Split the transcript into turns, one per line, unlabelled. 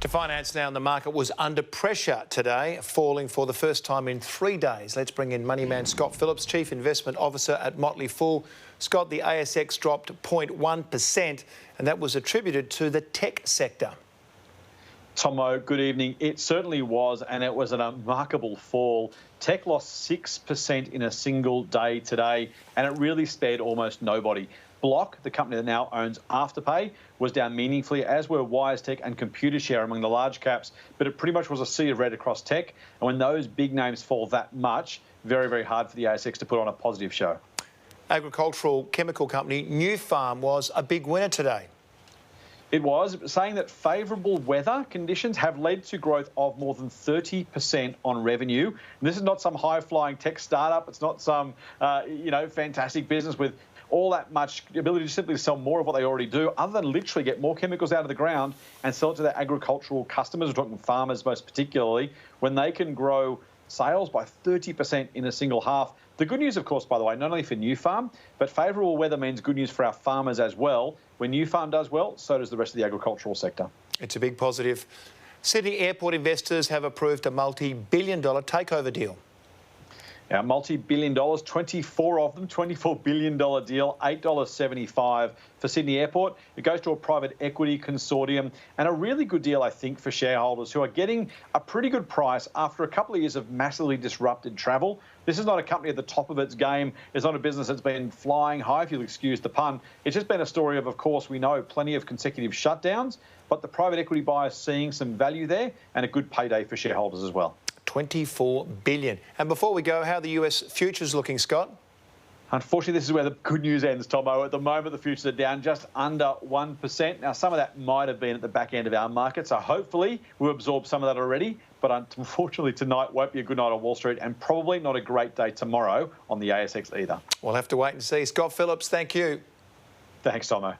To finance now, the market was under pressure today, falling for the first time in 3 days. Let's bring in money man Scott Phillips, Chief Investment Officer at Motley. Scott, the ASX dropped 0.1%, and that was attributed to the tech sector.
Tomo, good evening. It certainly was, and it was a remarkable fall. Tech lost 6% in a single day today, and it really spared almost nobody. Block, the company that now owns Afterpay, was down meaningfully, as were WiseTech and Computershare among the large caps, but it pretty much was a sea of red across tech. And when those big names fall that much, very, very hard for the ASX to put on a positive show.
Agricultural chemical company Nufarm was a big winner today.
It was, saying that favourable weather conditions have led to growth of more than 30% on revenue. And this is not some high-flying tech startup. It's not some, fantastic business with all that much ability to simply sell more of what they already do, other than literally get more chemicals out of the ground and sell it to their agricultural customers. We're talking farmers most particularly. When they can grow sales by 30% in a single half. The good news, of course, by the way, not only for Nufarm, but favourable weather means good news for our farmers as well. When Nufarm does well, so does the rest of the agricultural sector.
It's a big positive. Sydney airport investors have approved a multi-billion-dollar takeover deal.
Now, multi-billion dollars, 24 of them, $24 billion deal, $8.75 for Sydney Airport. It goes to a private equity consortium, and a really good deal, I think, for shareholders who are getting a pretty good price after a couple of years of massively disrupted travel. This is not a company at the top of its game. It's not a business that's been flying high, if you'll excuse the pun. It's just been a story of course, we know plenty of consecutive shutdowns, but the private equity buyers seeing some value there and a good payday for shareholders as well.
24 billion. And before we go, how are the US futures looking, Scott?
Unfortunately, this is where the good news ends, Tomo. At the moment, the futures are down just under 1%. Now, some of that might have been at the back end of our market, so hopefully we'll absorb some of that already. But unfortunately, tonight won't be a good night on Wall Street, and probably not a great day tomorrow on the ASX either.
We'll have to wait and see. Scott Phillips, thank you.
Thanks, Tomo.